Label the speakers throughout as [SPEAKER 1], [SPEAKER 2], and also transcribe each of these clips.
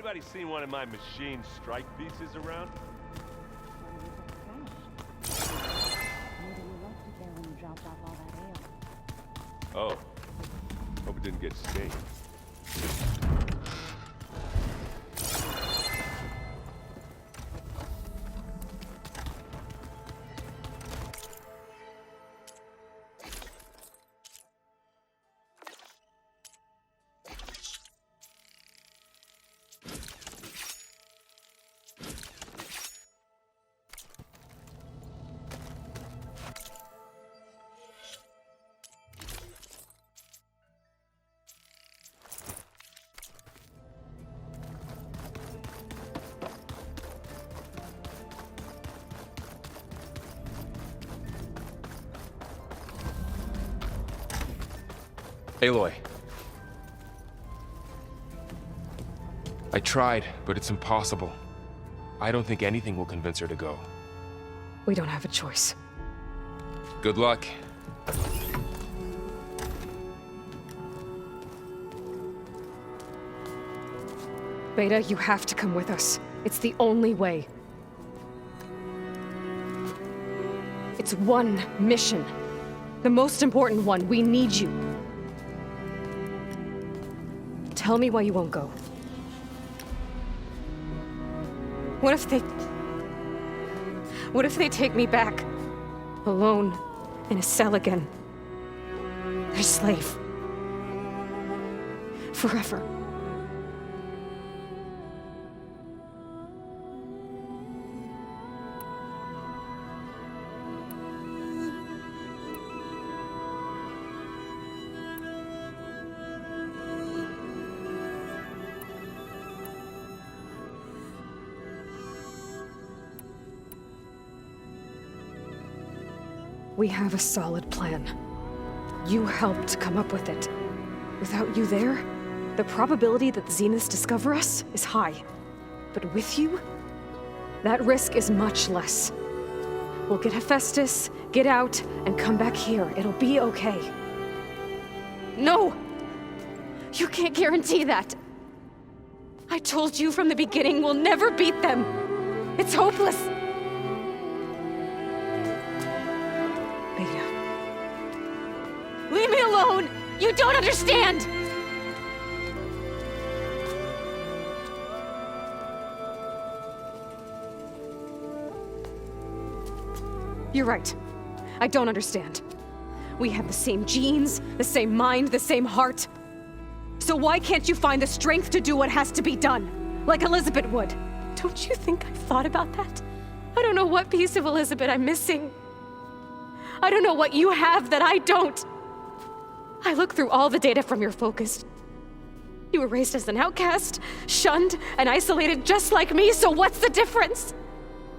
[SPEAKER 1] Anybody seen one of my machine strike pieces around?
[SPEAKER 2] Maybe you left it there when you dropped off all that ale.
[SPEAKER 1] Oh. Hope it didn't get stained.
[SPEAKER 3] Aloy. I tried, but it's impossible. I don't think anything will convince her to go.
[SPEAKER 4] We don't have a choice.
[SPEAKER 3] Good luck.
[SPEAKER 4] Beta, you have to come with us. It's the only way. It's one mission. The most important one. We need you. Tell me why you won't go. What if they take me back? Alone, in a cell again. Their slave. Forever. We have a solid plan. You helped come up with it. Without you there, the probability that the Zeniths discover us is high. But with you, that risk is much less. We'll get Hephaestus, get out, and come back here. It'll be okay. No! You can't guarantee that! I told you from the beginning we'll never beat them! It's hopeless! Leave me alone! You don't understand! You're right. I don't understand. We have the same genes, the same mind, the same heart. So why can't you find the strength to do what has to be done? Like Elizabeth would. Don't you think I've thought about that? I don't know what piece of Elizabeth I'm missing. I don't know what you have that I don't. I looked through all the data from your focus. You were raised as an outcast, shunned, and isolated just like me, so what's the difference?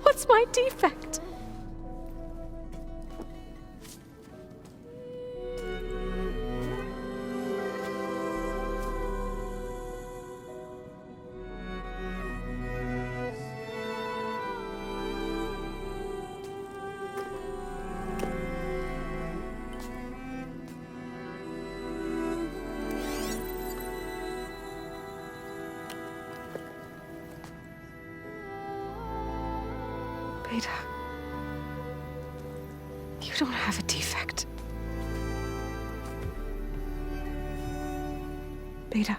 [SPEAKER 4] What's my defect? Beta, you don't have a defect. Beta,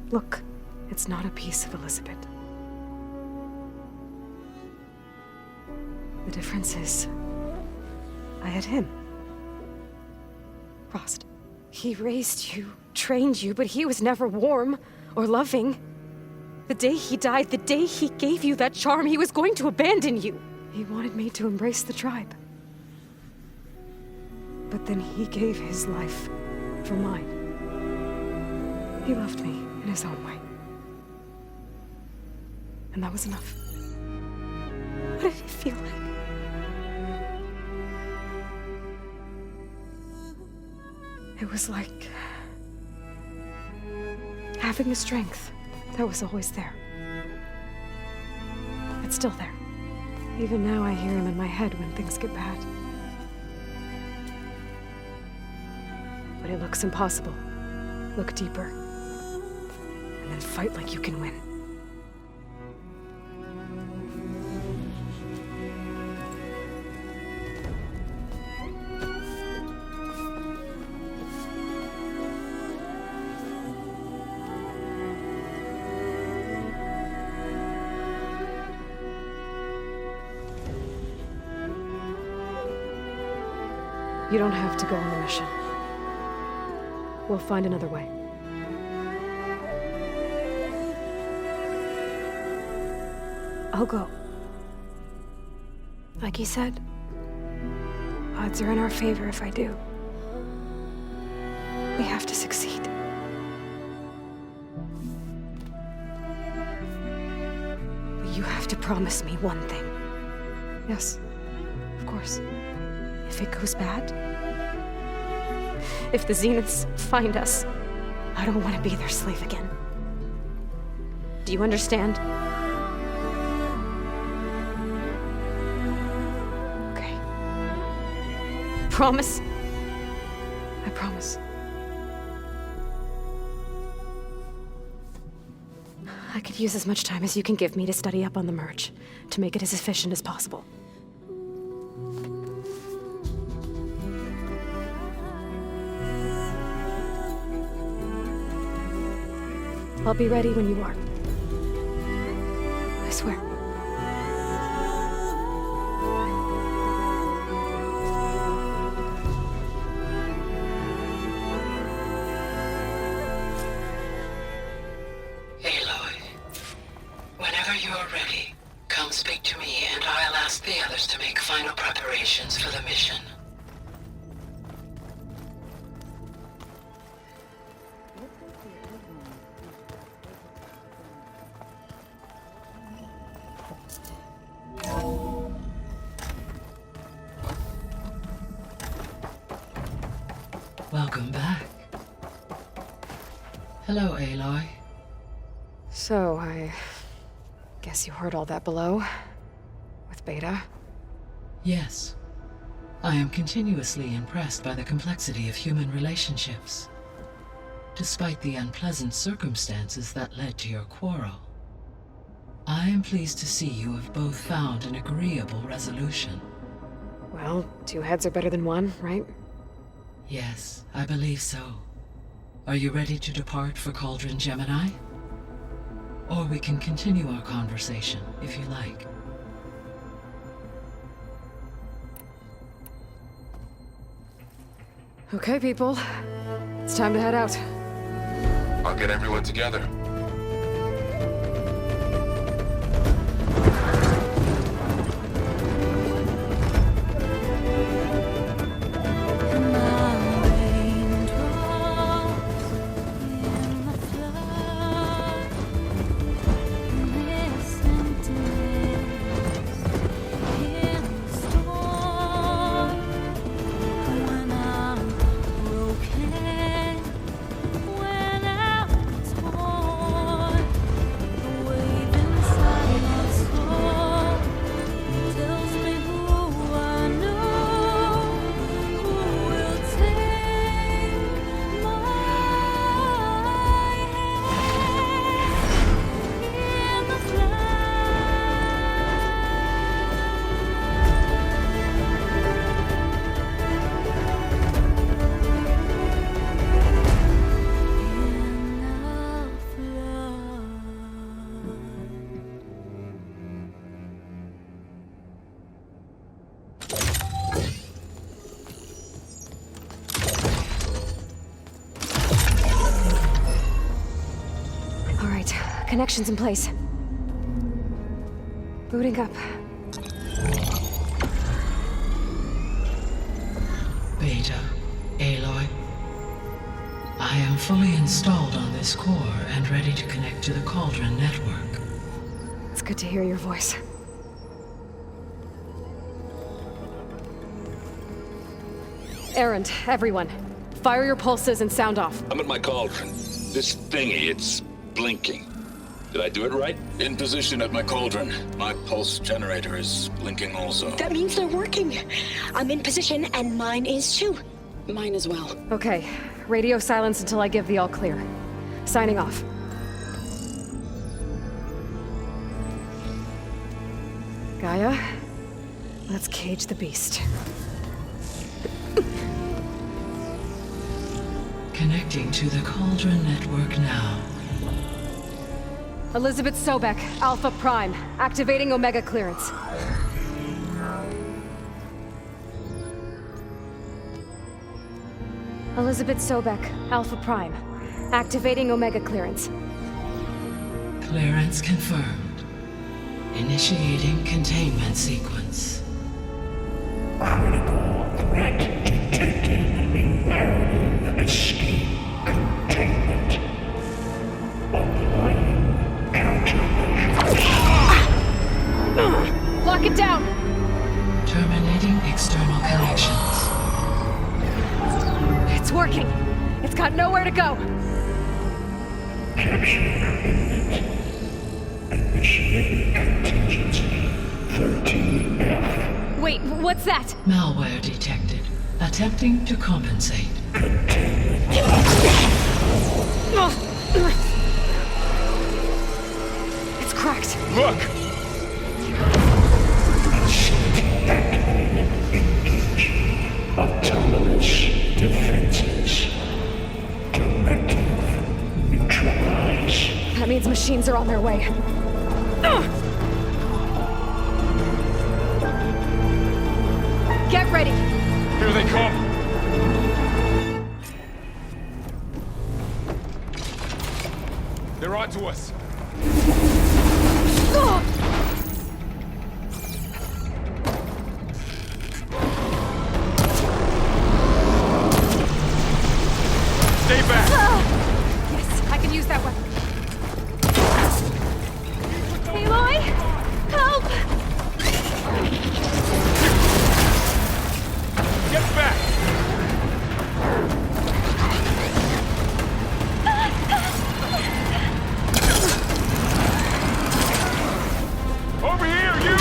[SPEAKER 4] look, it's not a piece of Elizabeth. The difference is, I had him. Frost. He raised you, trained you, but he was never warm or loving. The day he died, the day he gave you that charm, he was going to abandon you. He wanted me to embrace the tribe. But then he gave his life for mine. He loved me in his own way. And that was enough. What did it feel like? It was like having the strength that was always there. It's still there. Even now I hear him in my head when things get bad. But it looks impossible. Look deeper. and then fight like you can win. You don't have to go on the mission. We'll find another way. I'll go. Like he said, odds are in our favor if I do. We have to succeed. But you have to promise me one thing. Yes, of course. If it goes bad, if the Zeniths find us, I don't want to be their slave again. Do you understand? Okay. Promise? I promise. I could use as much time as you can give me to study up on the merge, to make it as efficient as possible. I'll be ready when you are. I swear.
[SPEAKER 5] Aloy, whenever you are ready, come speak to me and I'll ask the others to make final preparations for the mission. Welcome back. Hello, Aloy.
[SPEAKER 4] So, I guess you heard all that below? With Beta?
[SPEAKER 5] Yes. I am continuously impressed by the complexity of human relationships. Despite the unpleasant circumstances that led to your quarrel, I am pleased to see you have both found an agreeable resolution.
[SPEAKER 4] Well, two heads are better than one, right?
[SPEAKER 5] Yes, I believe so. Are you ready to depart for Cauldron Gemini? Or we can continue our conversation, if you like.
[SPEAKER 4] Okay, people. It's time to head out.
[SPEAKER 3] I'll get everyone together.
[SPEAKER 4] Connections in place. Booting up.
[SPEAKER 5] Beta, Aloy. I am fully installed on this core and ready to connect to the Cauldron network.
[SPEAKER 4] It's good to hear your voice. Erend, everyone. Fire your pulses and sound off.
[SPEAKER 6] I'm at my cauldron. This thingy, it's blinking. Did I do it right? In position at my cauldron. My pulse generator is blinking also.
[SPEAKER 7] That means they're working. I'm in position, and mine is too. Mine as well.
[SPEAKER 4] Okay. Radio silence until I give the all clear. Signing off. GAIA, let's cage the beast.
[SPEAKER 5] Connecting to the Cauldron network now.
[SPEAKER 4] Elizabeth Sobek, Alpha Prime, activating Omega clearance. Elizabeth Sobek, Alpha Prime, activating Omega clearance.
[SPEAKER 5] Clearance confirmed. Initiating containment sequence.
[SPEAKER 8] Critical threat detected. Imperative escape containment. Applying countermeasures.
[SPEAKER 4] Lock it down!
[SPEAKER 5] Terminating external connections.
[SPEAKER 4] It's working. It's got nowhere to go.
[SPEAKER 8] Capture imminent. Initiating contingency 13F.
[SPEAKER 4] Wait, what's that?
[SPEAKER 5] Malware detected. Attempting to compensate.
[SPEAKER 4] It's cracked.
[SPEAKER 3] Look!
[SPEAKER 8] Engaging autonomous defenses. Directive. Neutralize.
[SPEAKER 4] That means machines are on their way. Get ready!
[SPEAKER 3] Here they come! They're onto us! Stay back!
[SPEAKER 4] Yes, I can use that weapon. Aloy! Help!
[SPEAKER 3] Get back! Over here, you!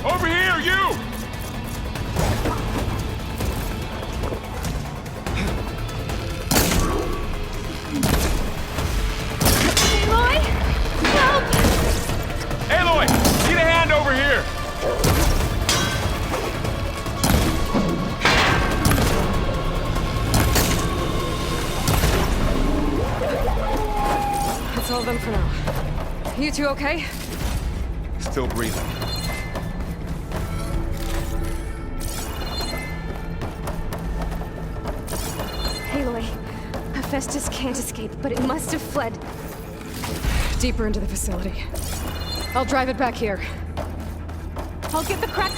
[SPEAKER 3] Over here, you!
[SPEAKER 4] Aloy? Help!
[SPEAKER 3] Aloy! Need a hand over here!
[SPEAKER 4] That's all of them for now. You two okay?
[SPEAKER 3] Still breathing.
[SPEAKER 4] Aloy, Hephaestus can't escape, but it must have fled deeper into the facility. I'll drive it back here. I'll get the crack.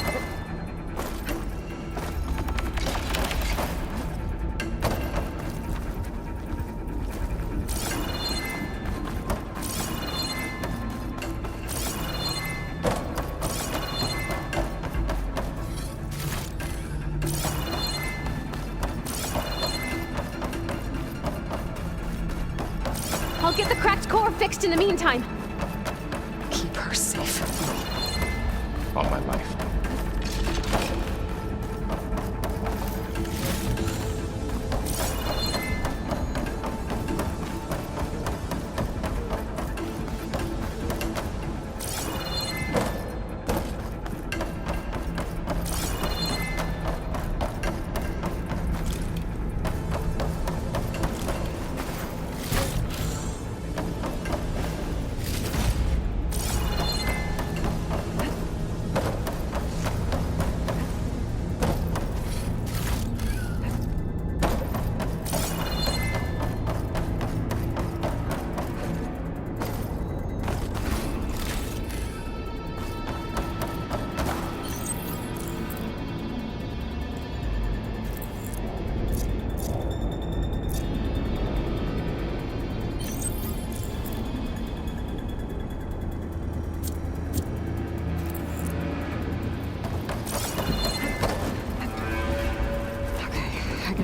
[SPEAKER 4] I'll get the cracked core fixed in the meantime. Keep her safe.
[SPEAKER 3] On my life.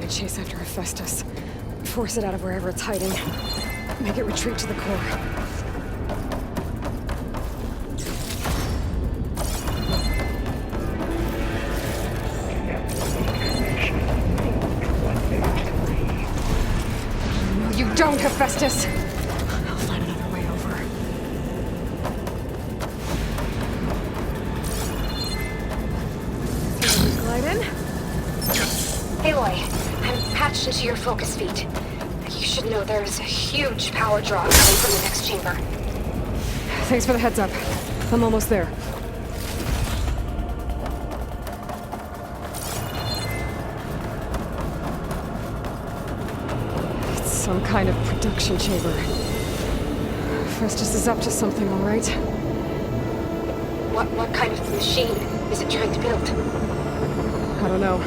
[SPEAKER 4] Chase after Hephaestus. Force it out of wherever it's hiding. Make it retreat to the core. No, you don't, Hephaestus! I'll find another way over. Glide in.
[SPEAKER 7] Aloy, I'm patched into your focus feed. You should know there's a huge power draw coming from the next chamber.
[SPEAKER 4] Thanks for the heads up. I'm almost there. It's some kind of production chamber. Festus is up to something, all right?
[SPEAKER 7] What kind of machine is it trying to build?
[SPEAKER 4] I don't know.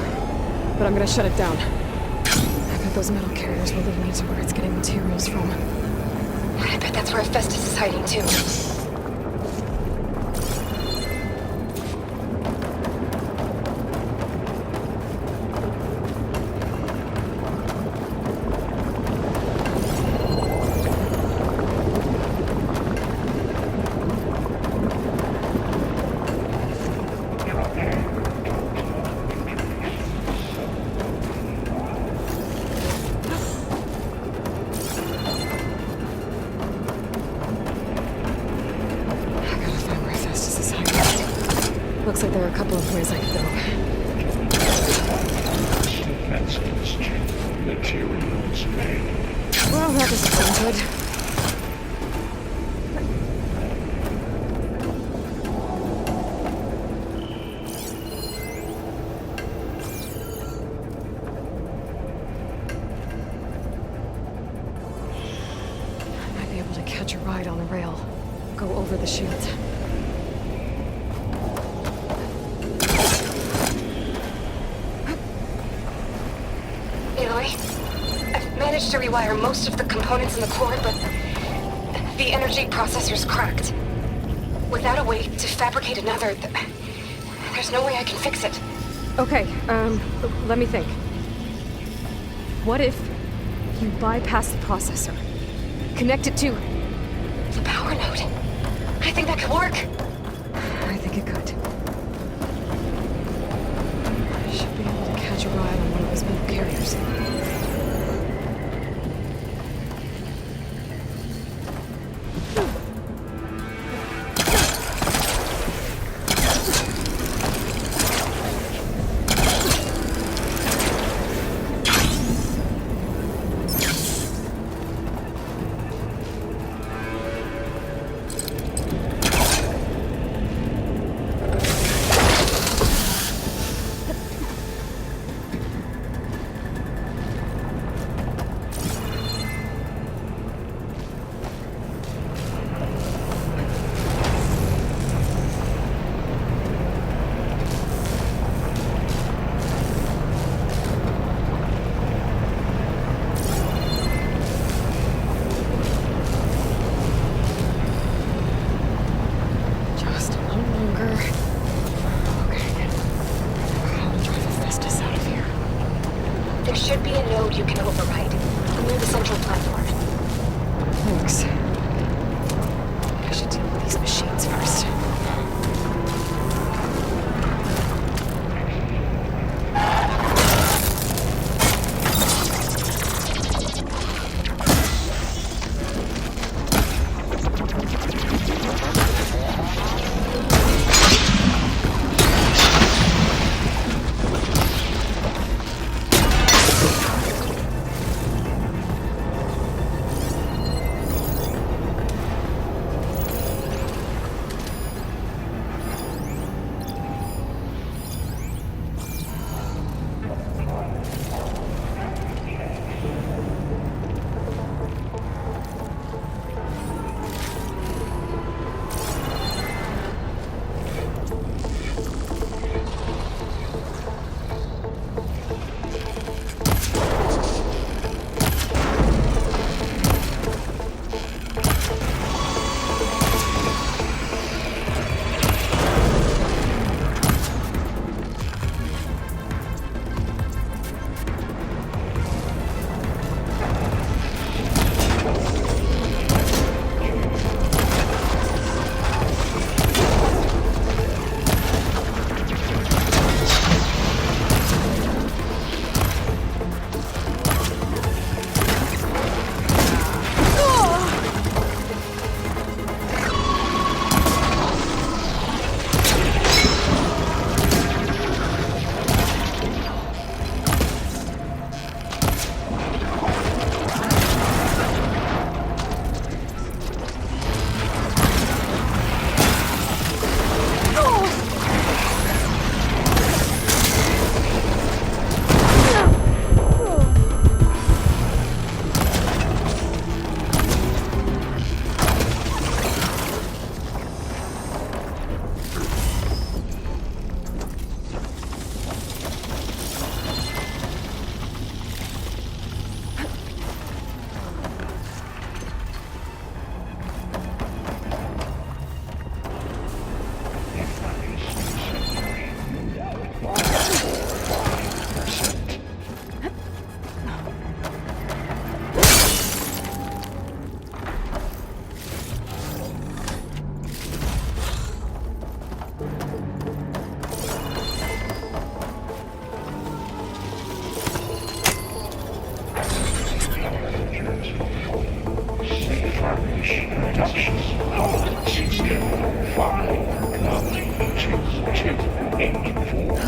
[SPEAKER 4] But I'm gonna shut it down. I bet those metal carriers will lead me to where it's getting materials from.
[SPEAKER 7] I bet that's where Hephaestus is hiding too.
[SPEAKER 4] Looks like there are a couple of ways I could go.
[SPEAKER 8] Defenseless chamber materials made.
[SPEAKER 4] Well, that doesn't sound good. I might be able to catch a ride on the rail. Go over the shield.
[SPEAKER 7] Managed to rewire most of the components in the core, but the energy processor's cracked. Without a way to fabricate another, there's no way I can fix it.
[SPEAKER 4] Okay, let me think. What if you bypass the processor? Connect it to
[SPEAKER 7] the power node. I think that could work.
[SPEAKER 4] I think it could. I should be able to catch a ride on one of those metal carriers.
[SPEAKER 7] There should be a node you can override near the central platform.
[SPEAKER 4] Thanks. I should deal with these machines first.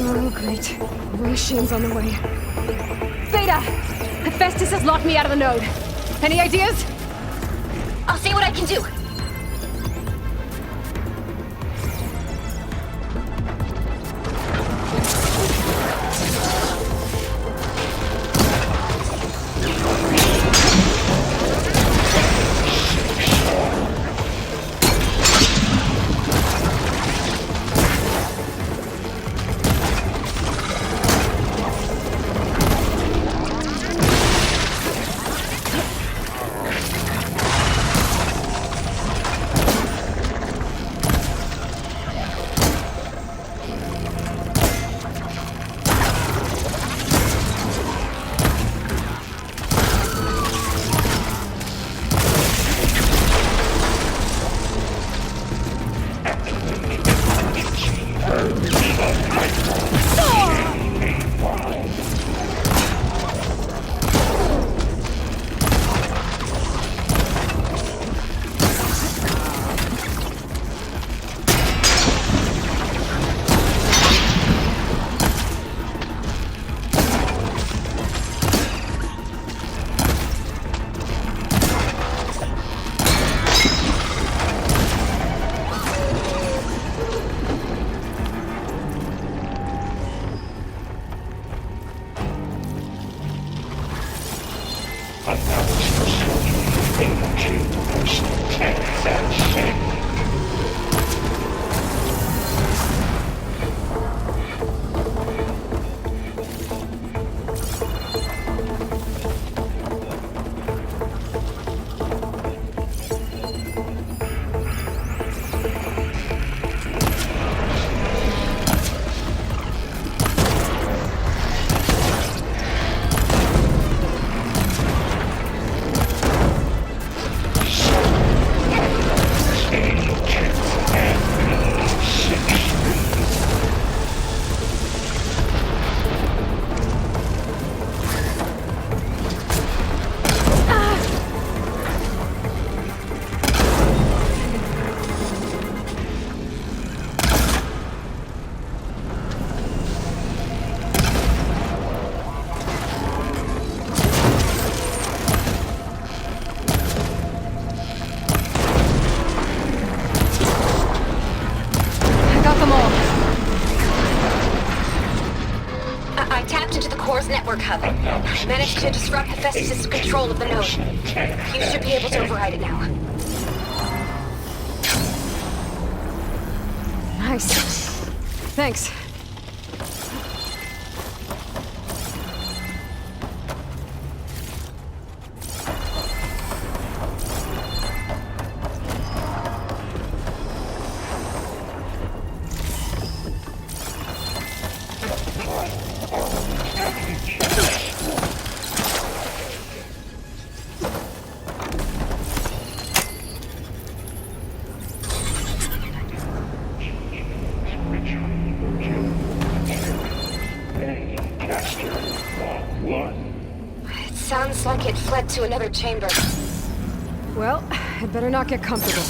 [SPEAKER 4] Oh, great. More machines on the way. Theta! Hephaestus has locked me out of the node. Any ideas?
[SPEAKER 7] I'll see what I can do. to disrupt Hephaestus' control of the node. You should be able to override it now.
[SPEAKER 4] Nice. Thanks.
[SPEAKER 7] Sounds like it fled to another chamber.
[SPEAKER 4] Well, I'd better not get comfortable.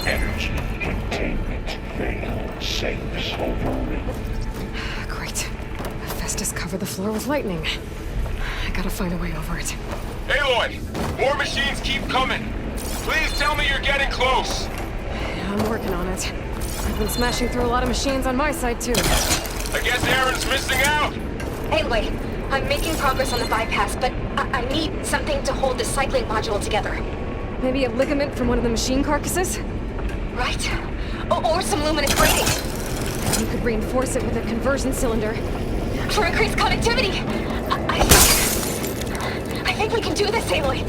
[SPEAKER 8] Energy containment failed. Saves overrun.
[SPEAKER 4] Great. Hephaestus covered the floor with lightning. I gotta find a way over it.
[SPEAKER 3] Aloy! More machines keep coming! Please tell me you're getting close!
[SPEAKER 4] Yeah, I'm working on it. I've been smashing through a lot of machines on my side, too.
[SPEAKER 3] I guess Erend's missing out!
[SPEAKER 7] Anyway, I'm making progress on the bypass, but I need something to hold the cycling module together.
[SPEAKER 4] Maybe a ligament from one of the machine carcasses?
[SPEAKER 7] Right? Or some luminous braking.
[SPEAKER 4] You could reinforce it with a conversion cylinder.
[SPEAKER 7] For increased connectivity! I think we can do this, Aloy.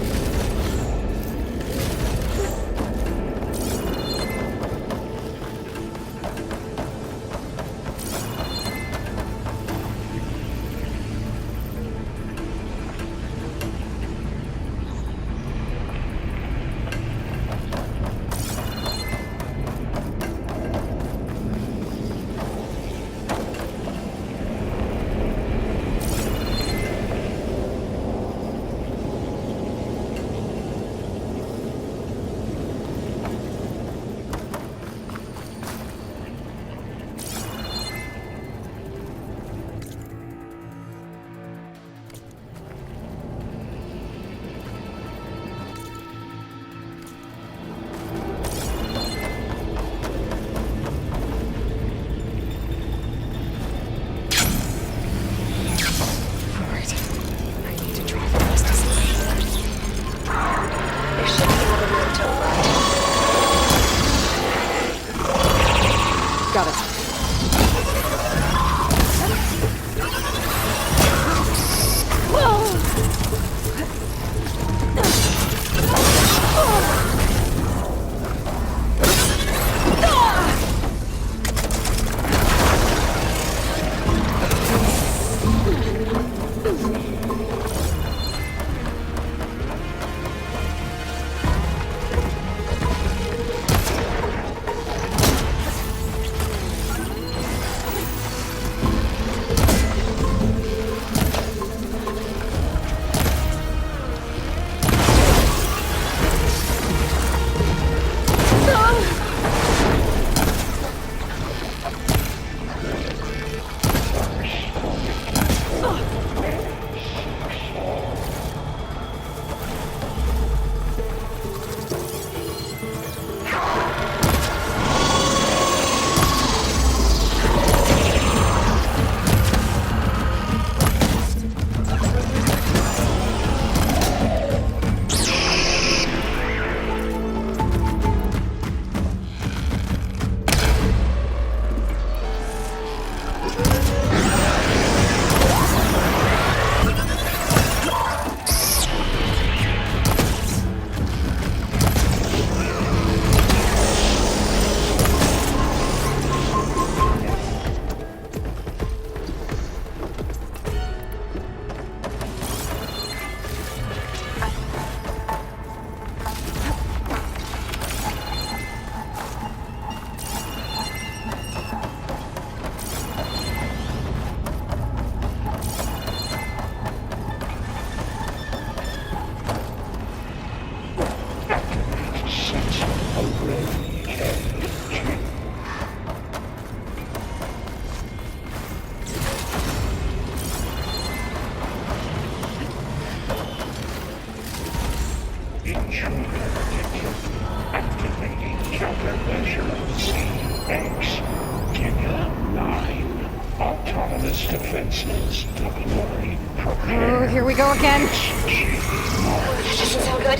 [SPEAKER 8] Its defenses, Aloy,
[SPEAKER 4] Oh,
[SPEAKER 8] prepare.
[SPEAKER 4] here we go again.
[SPEAKER 7] That doesn't sound good.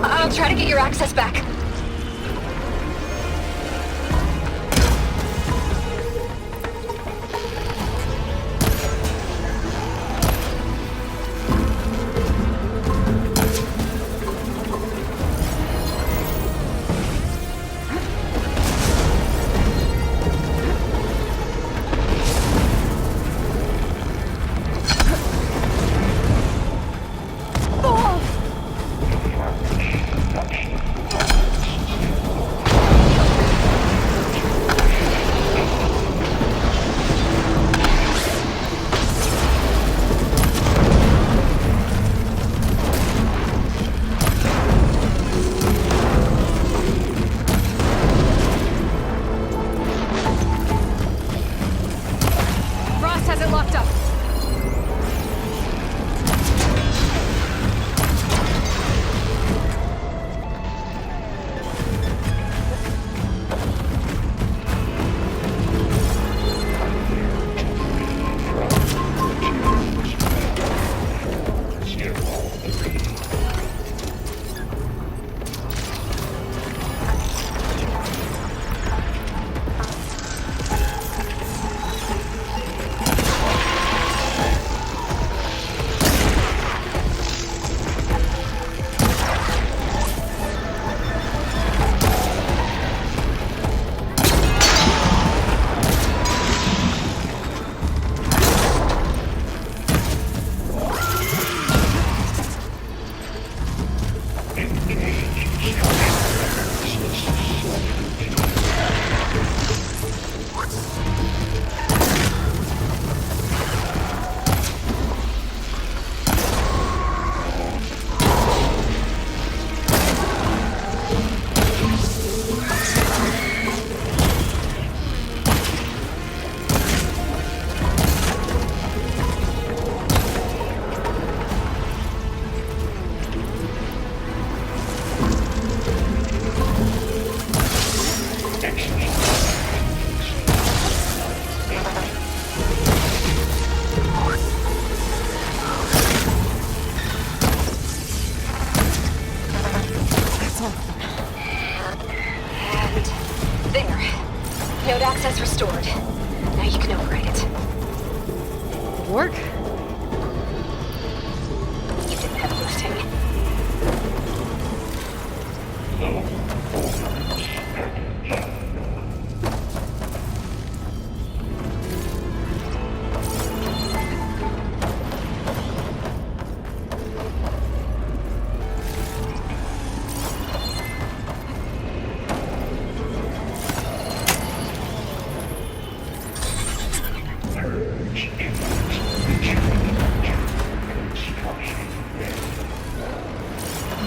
[SPEAKER 7] I'll try to get your access back. Node access restored. Now you can override it.
[SPEAKER 4] Work?
[SPEAKER 7] You didn't have boosting.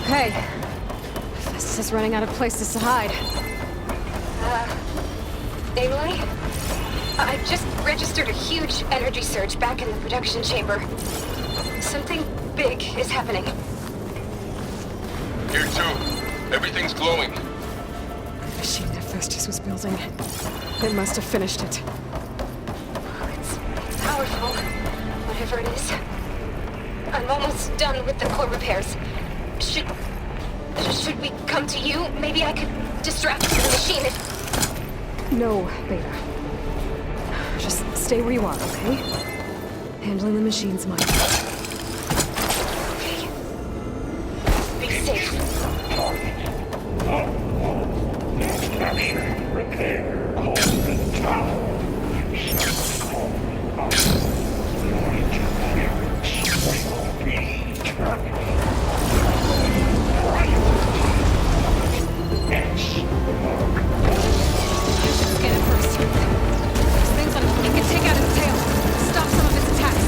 [SPEAKER 4] Okay. This is running out of places to hide.
[SPEAKER 7] Aloy? I just registered a huge energy surge back in the production chamber. Something big is happening.
[SPEAKER 3] Here too. Everything's glowing.
[SPEAKER 4] The machine that Festus was building. It must have finished it.
[SPEAKER 7] It's powerful, whatever it is. I'm almost done with the core repairs. Should we come to you? Maybe I could distract the machine if...
[SPEAKER 4] No, Beta. Just stay where you are, okay? Handling the machine's mine.
[SPEAKER 7] Okay. Be safe.
[SPEAKER 8] Capture, repair, Cauldron Tower. Your interference will be terminated.
[SPEAKER 4] Scan it first. There's things on it can take out its tail. Stop some of its attacks.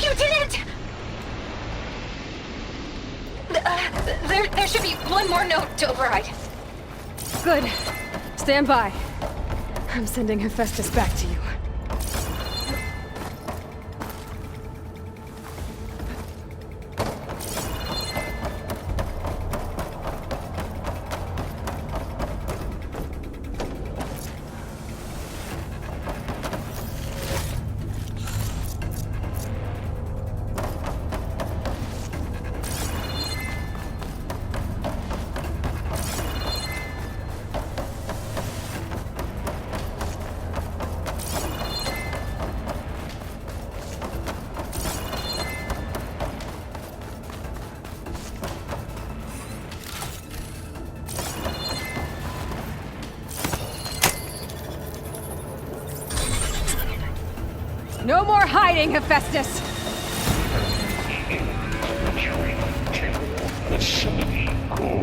[SPEAKER 7] You didn't! There should be one more note to override.
[SPEAKER 4] Good. Stand by. I'm sending Hephaestus back to you. No more hiding, Hephaestus!
[SPEAKER 8] The Sony core.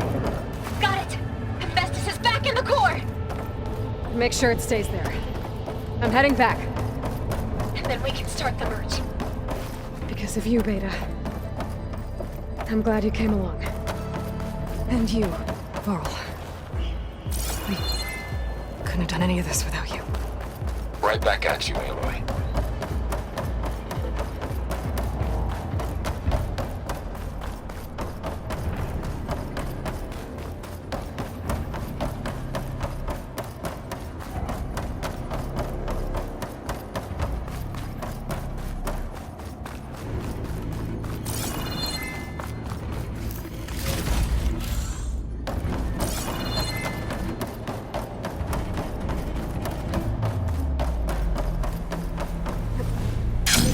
[SPEAKER 7] Got it! Hephaestus is back in the core!
[SPEAKER 4] Make sure it stays there. I'm heading back.
[SPEAKER 7] And then we can start the merge.
[SPEAKER 4] Because of you, Beta. I'm glad you came along. And you, Varl. We couldn't have done any of this without you.
[SPEAKER 3] Right back at you, Aloy.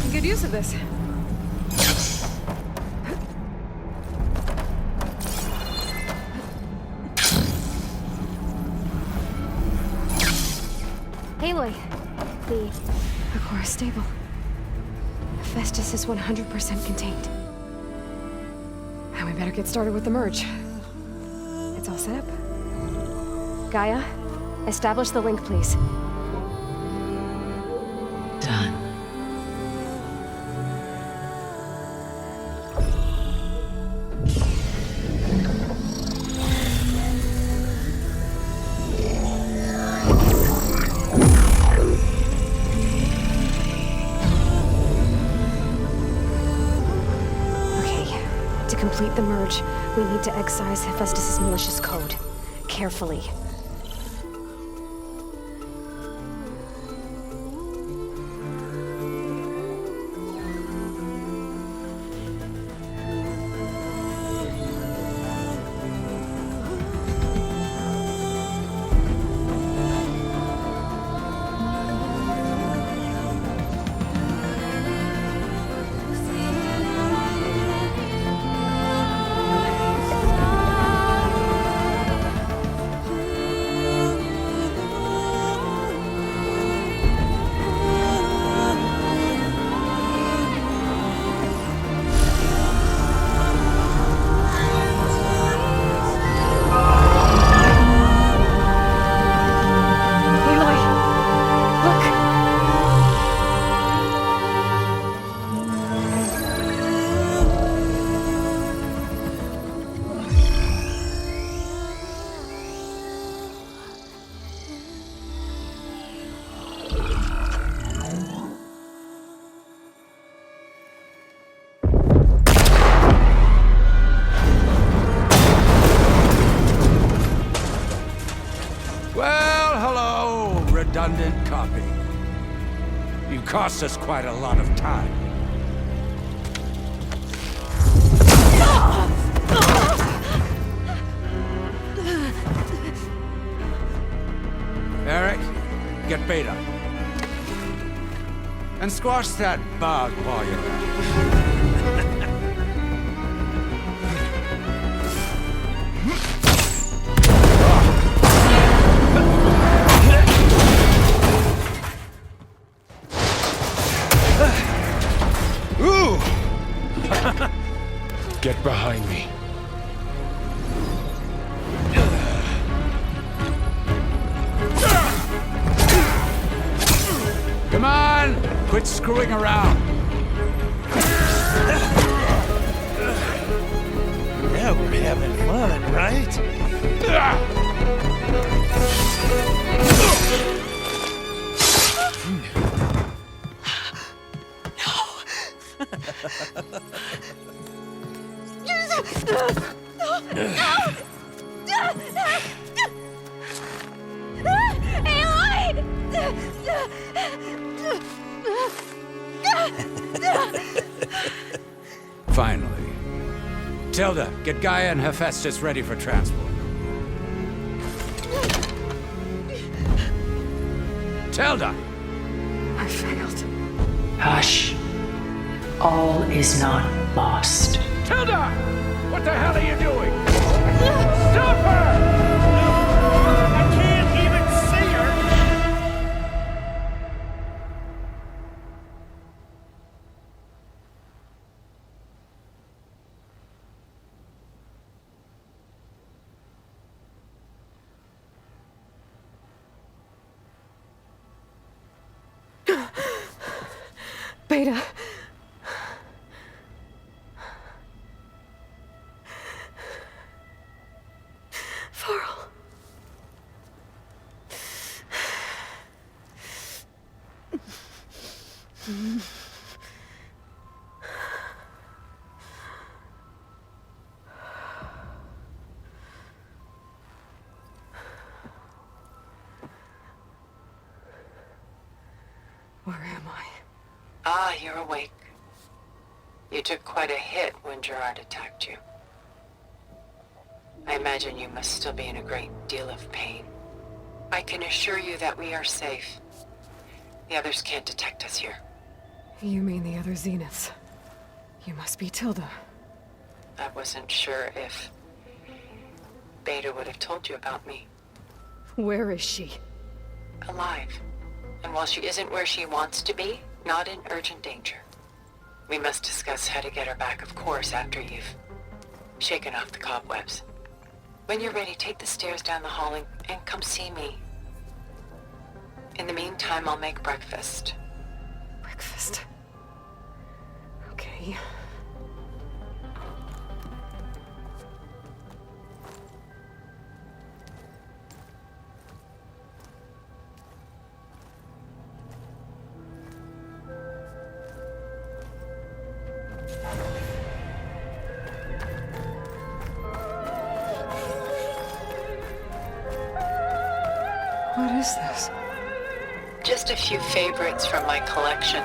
[SPEAKER 4] Good use of this.
[SPEAKER 2] Aloy,
[SPEAKER 4] The core is stable. Hephaestus is 100% contained. And we better get started with the merge. It's all set up. Gaia, establish the link, please.
[SPEAKER 5] Done.
[SPEAKER 4] To complete the merge, we need to excise Hephaestus' malicious code. Carefully.
[SPEAKER 9] Redundant copy. You cost us quite a lot of time. Eric, get Beta. And squash that bug while you're at it.
[SPEAKER 3] Get behind me.
[SPEAKER 9] Come on! Quit screwing around.
[SPEAKER 10] Now we're having fun, right?
[SPEAKER 9] Finally. Tilda, get Gaia and Hephaestus ready for transport. Tilda!
[SPEAKER 4] I failed.
[SPEAKER 5] Hush. All is not lost.
[SPEAKER 9] Tilda! What the hell are you doing? Stop her!
[SPEAKER 10] I can't even see her!
[SPEAKER 4] Beta. Varl. Where am I?
[SPEAKER 5] Ah, you're awake. You took quite a hit when Gerard attacked you. I imagine you must still be in a great deal of pain. I can assure you that we are safe. The others can't detect us here.
[SPEAKER 4] You mean the other Zeniths? You must be Tilda.
[SPEAKER 5] I wasn't sure if Beta would have told you about me.
[SPEAKER 4] Where is she?
[SPEAKER 5] Alive. And while she isn't where she wants to be, not in urgent danger. We must discuss how to get her back, of course, after you've shaken off the cobwebs. When you're ready, take the stairs down the hall and come see me. In the meantime, I'll make breakfast.
[SPEAKER 4] Breakfast. Okay. What is this?
[SPEAKER 5] Just a few favorites from my collection.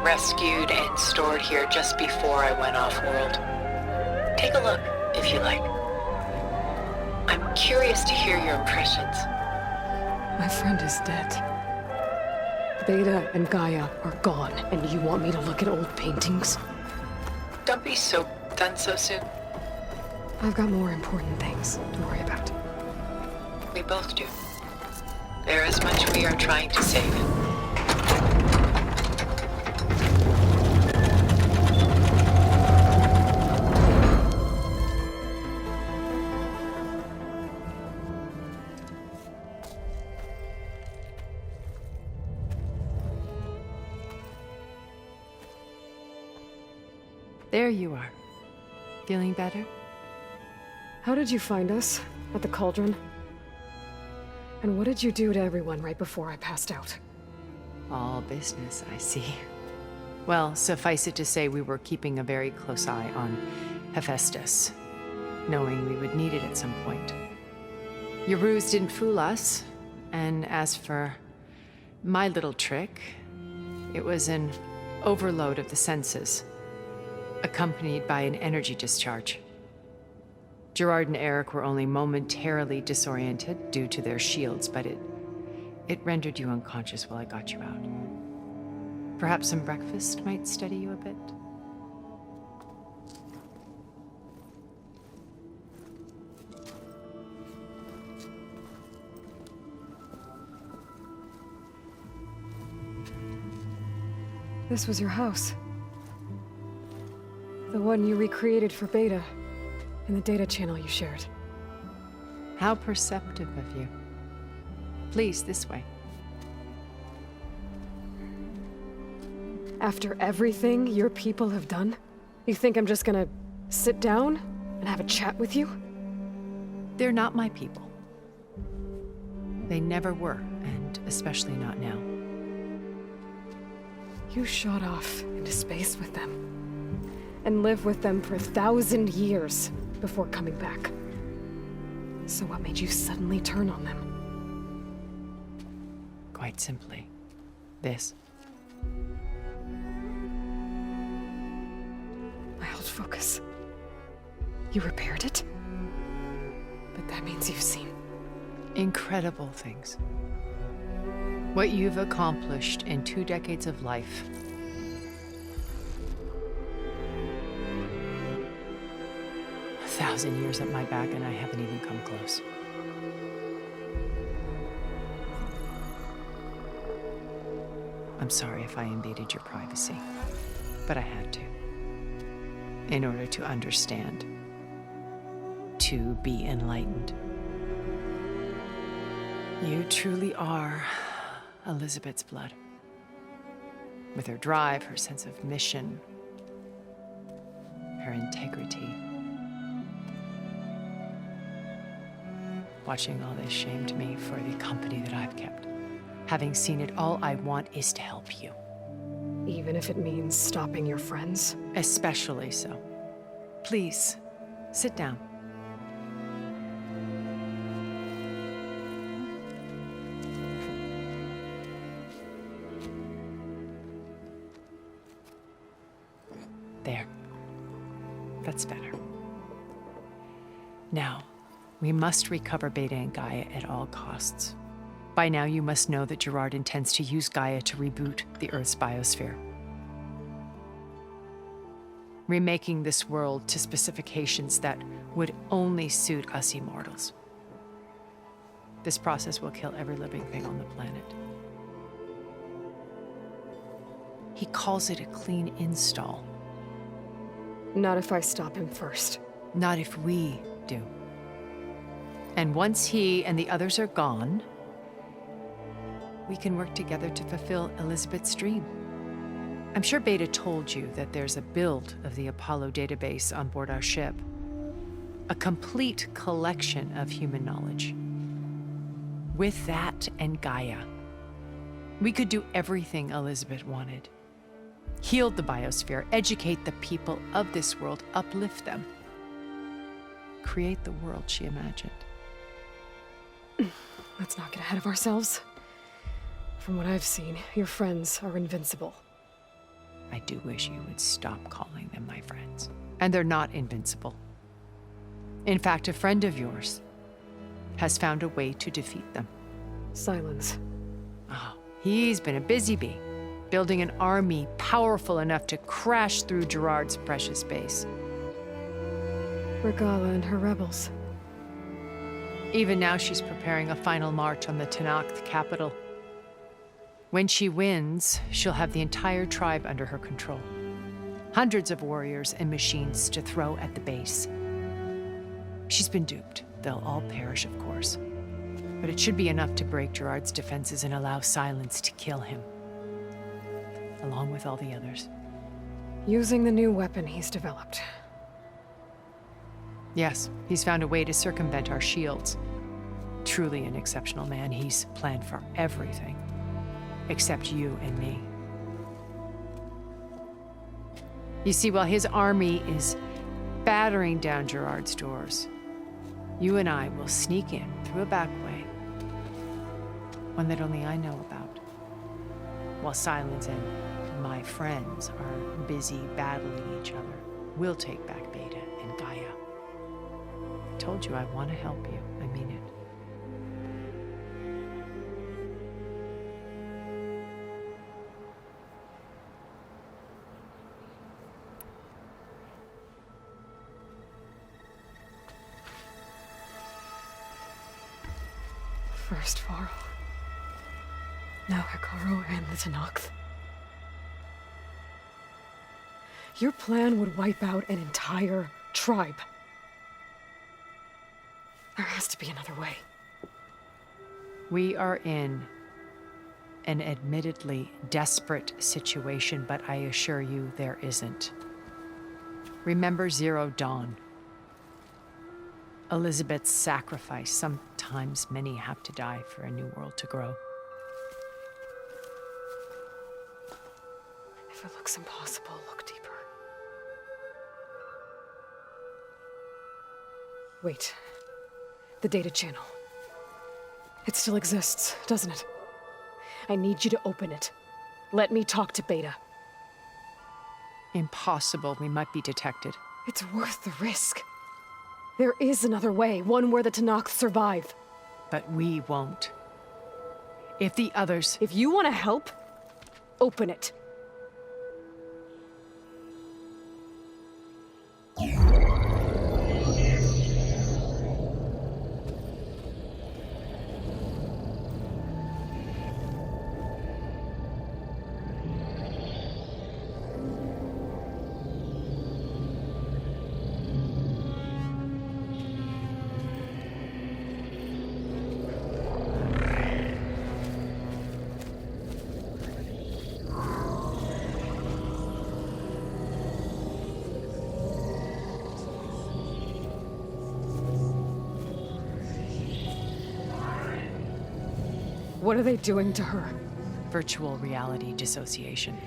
[SPEAKER 5] Rescued and stored here just before I went off-world. Take a look, if you like. I'm curious to hear your impressions.
[SPEAKER 4] My friend is dead. Beta and Gaia are gone, and you want me to look at old paintings?
[SPEAKER 5] Don't be so done so soon.
[SPEAKER 4] I've got more important things to worry about.
[SPEAKER 5] We both do. There is much we are trying to save.
[SPEAKER 11] There you are. Feeling better?
[SPEAKER 4] How did you find us? At the cauldron? And what did you do to everyone right before I passed out?
[SPEAKER 11] All business, I see. Well, suffice it to say we were keeping a very close eye on Hephaestus, knowing we would need it at some point. Your ruse didn't fool us, and as for my little trick, it was an overload of the senses, accompanied by an energy discharge. Gerard and Eric were only momentarily disoriented due to their shields, but it rendered you unconscious while I got you out. Perhaps some breakfast might steady you a bit?
[SPEAKER 4] This was your house. The one you recreated for Beta, in the data channel you shared.
[SPEAKER 11] How perceptive of you. Please, this way.
[SPEAKER 4] After everything your people have done? You think I'm just gonna sit down and have a chat with you?
[SPEAKER 11] They're not my people. They never were, and especially not now.
[SPEAKER 4] You shot off into space with them, and lived with them for 1,000 years before coming back. So what made you suddenly turn on them?
[SPEAKER 11] Quite simply, this.
[SPEAKER 4] My old focus. You repaired it? But that means you've seen
[SPEAKER 11] incredible things. What you've accomplished in 2 decades of life. A 1,000 years at my back and I haven't even come close. I'm sorry if I invaded your privacy, but I had to. In order to understand. To be enlightened. You truly are Elizabeth's blood. With her drive, her sense of mission, her integrity. Watching all this shamed me for the company that I've kept. Having seen it, all I want is to help you.
[SPEAKER 4] Even if it means stopping your friends?
[SPEAKER 11] Especially so. Please, sit down. There. That's better. Now, we must recover Beta and Gaia at all costs. By now, you must know that Gerard intends to use Gaia to reboot the Earth's biosphere. Remaking this world to specifications that would only suit us immortals. This process will kill every living thing on the planet. He calls it a clean install.
[SPEAKER 4] Not if I stop him first.
[SPEAKER 11] Not if we do. And once he and the others are gone, we can work together to fulfill Elizabeth's dream. I'm sure Beta told you that there's a build of the Apollo database on board our ship. A complete collection of human knowledge. With that and Gaia, we could do everything Elizabeth wanted. Heal the biosphere, educate the people of this world, uplift them. Create the world she imagined.
[SPEAKER 4] Let's not get ahead of ourselves. From what I've seen, your friends are invincible.
[SPEAKER 11] I do wish you would stop calling them my friends. And they're not invincible. In fact, a friend of yours has found a way to defeat them.
[SPEAKER 4] Sylens.
[SPEAKER 11] Oh, he's been a busy bee, building an army powerful enough to crash through Gerard's precious base.
[SPEAKER 4] Regalla and her rebels.
[SPEAKER 11] Even now, she's preparing a final march on the Talanah capital. When she wins, she'll have the entire tribe under her control. Hundreds of warriors and machines to throw at the base. She's been duped. They'll all perish, of course. But it should be enough to break Gerard's defenses and allow Sylens to kill him. Along with all the others.
[SPEAKER 4] Using the new weapon he's developed.
[SPEAKER 11] Yes, he's found a way to circumvent our shields. Truly an exceptional man. He's planned for everything. Except you and me. You see, while his army is battering down Gerard's doors, you and I will sneak in through a back way. One that only I know about. While Sylens and my friends are busy battling each other, we'll take back Beta and Gaia. I told you I want to help you. I mean it.
[SPEAKER 4] First Varl. Now Hekarro and the Talanah. Your plan would wipe out an entire tribe. There has to be another way.
[SPEAKER 11] We are in an admittedly desperate situation, but I assure you there isn't. Remember Zero Dawn. Elizabeth's sacrifice. Sometimes many have to die for a new world to grow.
[SPEAKER 4] If it looks impossible, look deeper. Wait. The data channel. It still exists, doesn't it? I need you to open it. Let me talk to Beta.
[SPEAKER 11] Impossible. We might be detected.
[SPEAKER 4] It's worth the risk. There is another way, one where the Tanakh survive.
[SPEAKER 11] But we won't. If the others...
[SPEAKER 4] If you want to help, open it. What are they doing to her?
[SPEAKER 11] Virtual reality dissociation.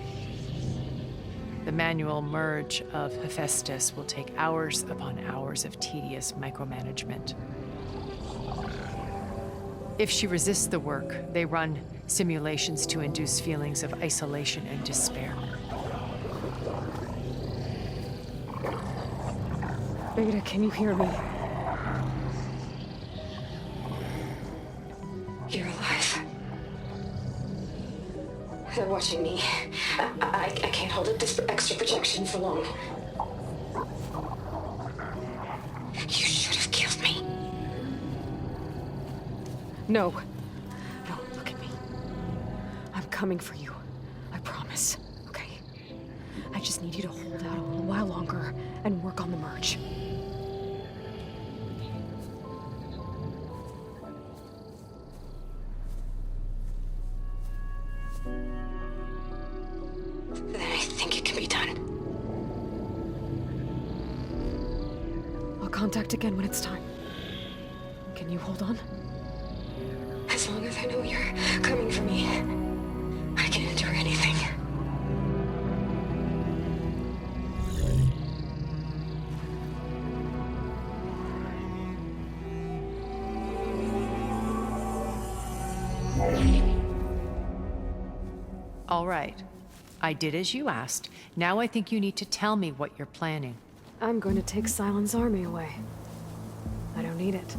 [SPEAKER 11] The manual merge of Hephaestus will take hours upon hours of tedious micromanagement. If she resists the work, they run simulations to induce feelings of isolation and despair.
[SPEAKER 4] Beta, can you hear me?
[SPEAKER 7] You're alive. They're watching me. I can't hold up this extra projection for long. You should have killed me.
[SPEAKER 4] No. No, look at me. I'm coming for you. I promise. Okay? I just need you to hold out a little while longer and work on the merge.
[SPEAKER 7] Then I think it can be done.
[SPEAKER 4] I'll contact again when it's time. Can you hold on?
[SPEAKER 7] As long as I know you're coming for me, I can endure anything.
[SPEAKER 11] All right. I did as you asked. Now I think you need to tell me what you're planning.
[SPEAKER 4] I'm going to take Sylens' army away. I don't need it.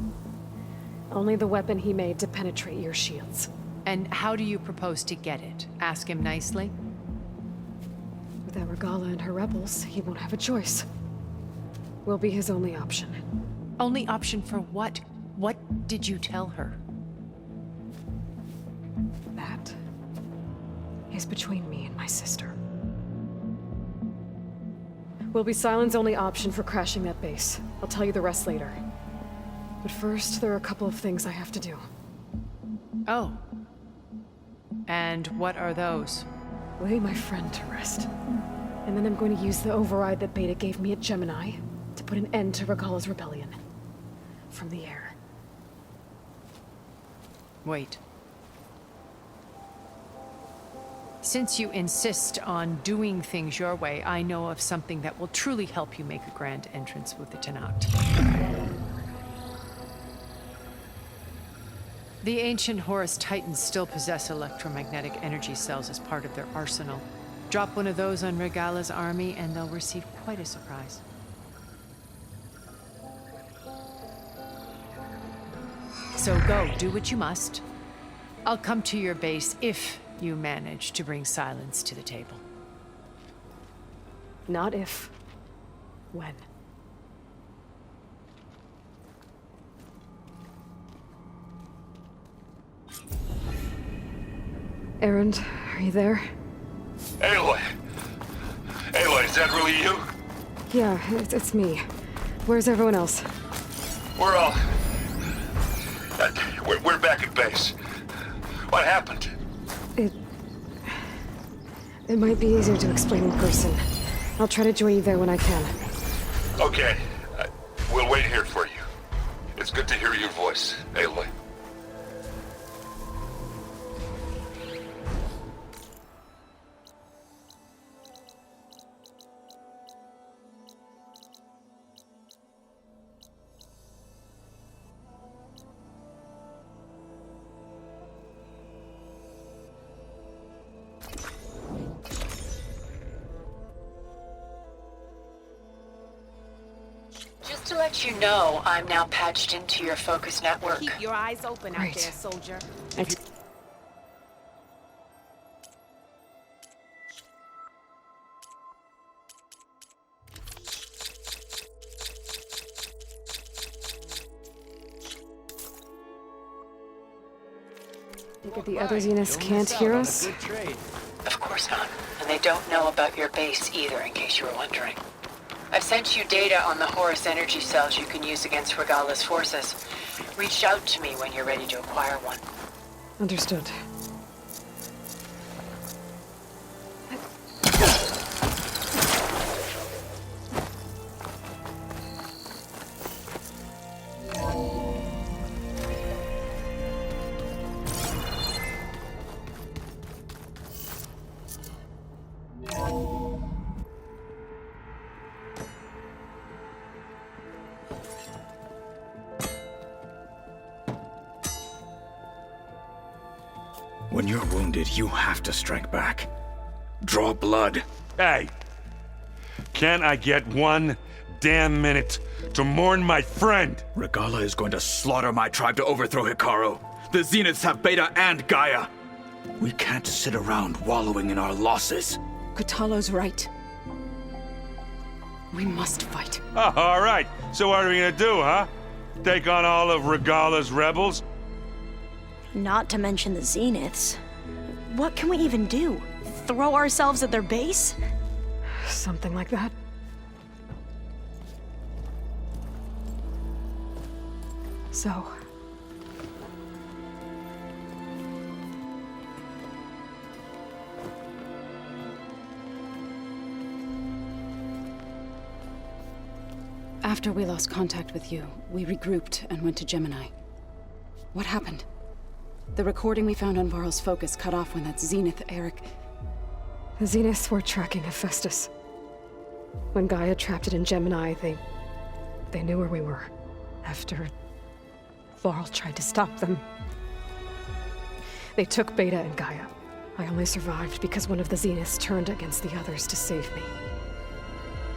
[SPEAKER 4] Only the weapon he made to penetrate your shields.
[SPEAKER 11] And how do you propose to get it? Ask him nicely?
[SPEAKER 4] Without Regalla and her rebels, he won't have a choice. We'll be his only option.
[SPEAKER 11] Only option for what? What did you tell her?
[SPEAKER 4] That is between me and my sister. Will be Sylens' only option for crashing that base. I'll tell you the rest later. But first, there are a couple of things I have to do.
[SPEAKER 11] Oh. And what are those?
[SPEAKER 4] Lay my friend to rest. And then I'm going to use the override that Beta gave me at Gemini to put an end to Regalla's rebellion. From the air.
[SPEAKER 11] Wait. Since you insist on doing things your way, I know of something that will truly help you make a grand entrance with the Talanah. The ancient Horus Titans still possess electromagnetic energy cells as part of their arsenal. Drop one of those on Regalla's army and they'll receive quite a surprise. So go, do what you must. I'll come to your base if you manage to bring Sylens to the table.
[SPEAKER 4] Not if. When. Erend, are you there?
[SPEAKER 6] Aloy! Aloy, is that really you?
[SPEAKER 4] Yeah, it's me. Where's everyone else?
[SPEAKER 6] We're all... we're back at base. What happened?
[SPEAKER 4] It It might be easier to explain in person. I'll try to join you there when I can.
[SPEAKER 6] Okay. We'll wait here for you. It's good to hear your voice, Aloy.
[SPEAKER 11] Just to let you know, I'm now patched into your focus network.
[SPEAKER 2] Keep your eyes open out
[SPEAKER 4] Right.
[SPEAKER 2] there, soldier.
[SPEAKER 4] Think the other Zeniths can't hear us?
[SPEAKER 11] Of course not. And they don't know about your base either, in case you were wondering. I've sent you data on the Horus energy cells you can use against Regalla's forces. Reach out to me when you're ready to acquire one.
[SPEAKER 4] Understood.
[SPEAKER 12] When you're wounded, you have to strike back. Draw blood.
[SPEAKER 8] Hey! Can't I get one damn minute to mourn my friend?
[SPEAKER 12] Regalla is going to slaughter my tribe to overthrow Hekarro. The Zeniths have Beta and GAIA. We can't sit around wallowing in our losses.
[SPEAKER 4] Kotallo's right. We must fight.
[SPEAKER 8] Oh, all right. So what are we gonna do, huh? Take on all of Regalla's rebels?
[SPEAKER 13] Not to mention the Zeniths. What can we even do? Throw ourselves at their base?
[SPEAKER 4] Something like that. So...
[SPEAKER 2] After we lost contact with you, we regrouped and went to Gemini. What happened? The recording we found on Varl's focus cut off when that Zenith Eric...
[SPEAKER 4] The Zeniths were tracking Hephaestus. When GAIA trapped it in Gemini, they knew where we were. After Varl tried to stop them. They took Beta and GAIA. I only survived because one of the Zeniths turned against the others to save me.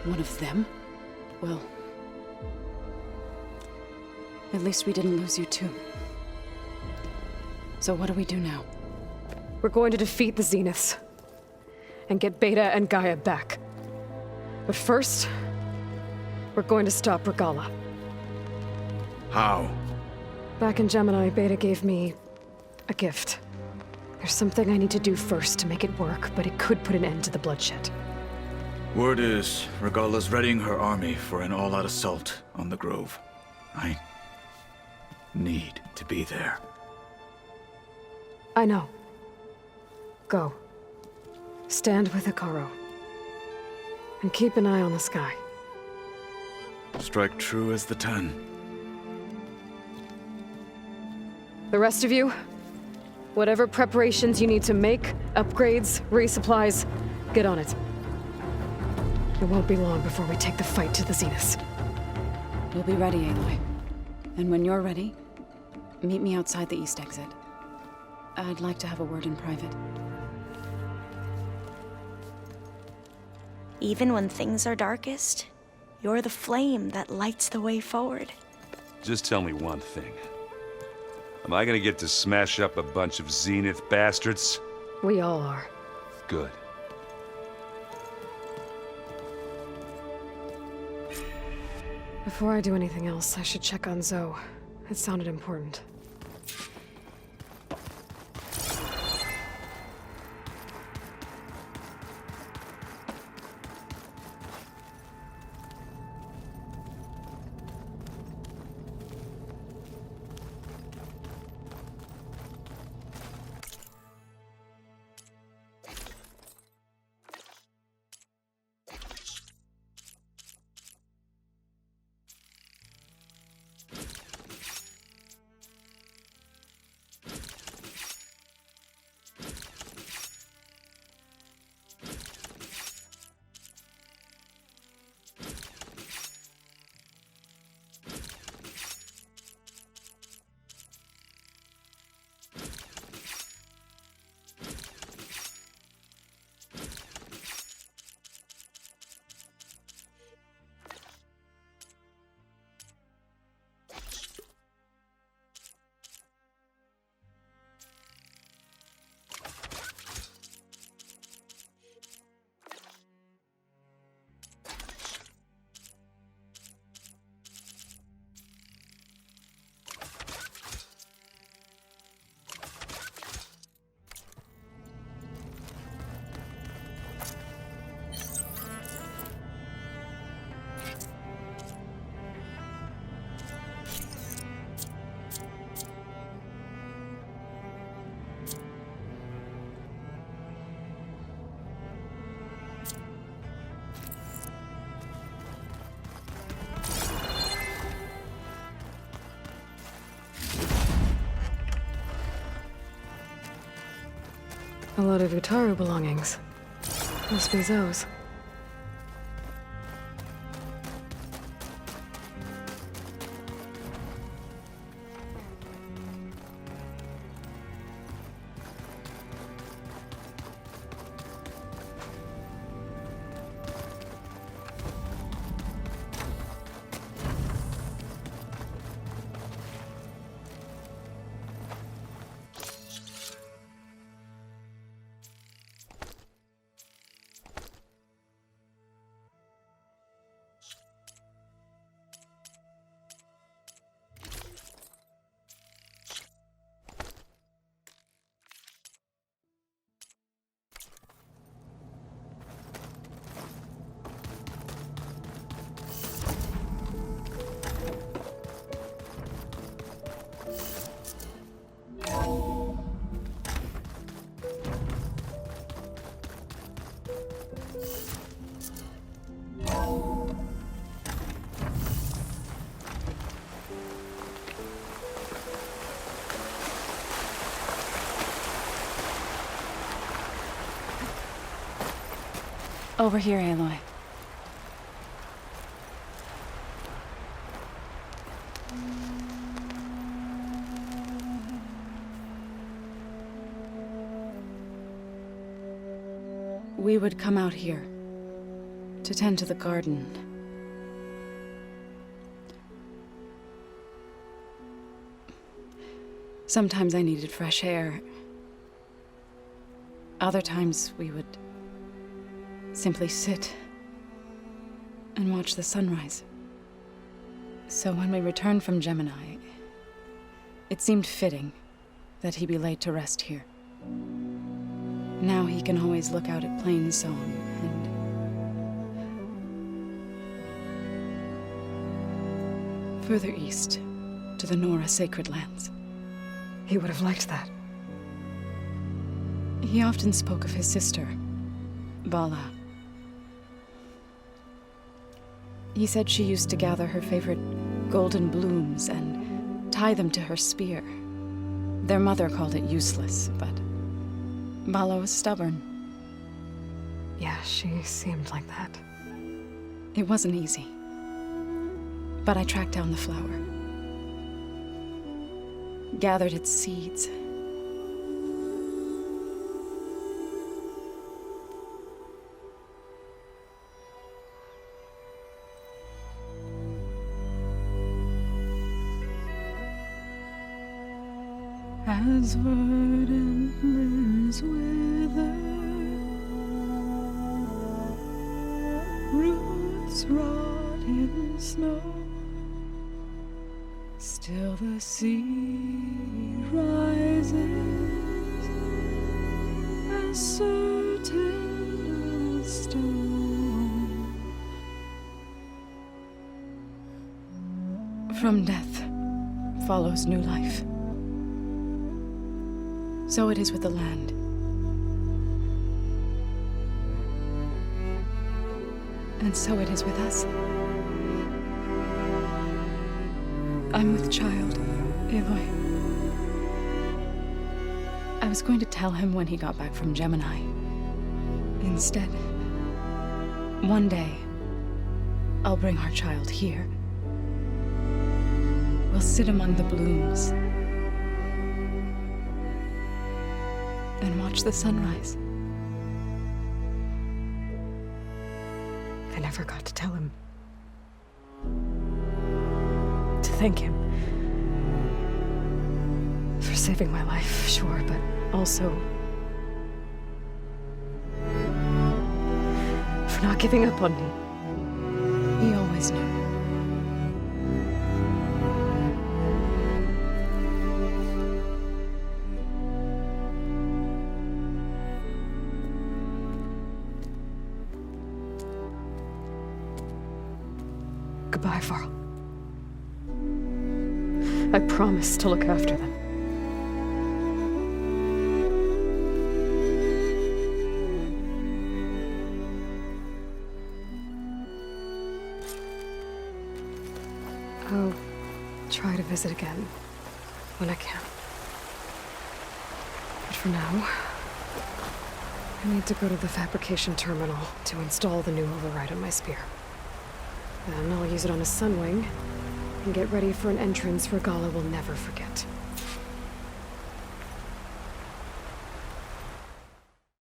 [SPEAKER 2] One of them? Well... at least we didn't lose you too. So what do we do now?
[SPEAKER 4] We're going to defeat the Zeniths. And get Beta and GAIA back. But first... we're going to stop Regalla.
[SPEAKER 12] How?
[SPEAKER 4] Back in Gemini, Beta gave me... a gift. There's something I need to do first to make it work, but it could put an end to the bloodshed.
[SPEAKER 12] Word is, Regalla's readying her army for an all-out assault on the Grove. I need to be there.
[SPEAKER 4] I know. Go. Stand with Hekarro. And keep an eye on the sky.
[SPEAKER 12] Strike true as the 10.
[SPEAKER 4] The rest of you, whatever preparations you need to make, upgrades, resupplies, get on it. It won't be long before we take the fight to the Zeniths.
[SPEAKER 2] We'll be ready, Aloy. And when you're ready, meet me outside the east exit. I'd like to have a word in private.
[SPEAKER 13] Even when things are darkest, you're the flame that lights the way forward.
[SPEAKER 8] Just tell me one thing. Am I gonna get to smash up a bunch of Zenith bastards?
[SPEAKER 4] We all are.
[SPEAKER 8] Good.
[SPEAKER 4] Before I do anything else, I should check on Zoe. It sounded important. A lot of Hekarro belongings. Must be Zoe's.
[SPEAKER 2] Over here, Aloy. We would come out here to tend to the garden. Sometimes I needed fresh air. Other times we would simply sit and watch the sunrise. So when we returned from Gemini, it seemed fitting that he be laid to rest here. Now he can always look out at Plain Song and further east to the Nora sacred lands.
[SPEAKER 4] He would have liked that.
[SPEAKER 2] He often spoke of his sister, Vala. He said she used to gather her favorite golden blooms and tie them to her spear. Their mother called it useless, but Vala was stubborn.
[SPEAKER 4] Yeah, she seemed like that.
[SPEAKER 2] It wasn't easy. But I tracked down the flower. Gathered its seeds. As verdant limbs wither, roots rot in snow, still the sea rises, as certain as stone. From death follows new life. So it is with the land. And so it is with us. I'm with child, Aloy. I was going to tell him when he got back from Gemini. Instead, one day, I'll bring our child here. We'll sit among the blooms and watch the sunrise.
[SPEAKER 4] I never got to tell him. To thank him. For saving my life, sure, but also for not giving up on me.
[SPEAKER 2] He always knew.
[SPEAKER 4] Goodbye, Varl. I promise to look after them. I'll try to visit again when I can. But for now, I need to go to the fabrication terminal to install the new override on my spear. Then I'll use it on a sunwing and get ready for an entrance Regalla will never forget.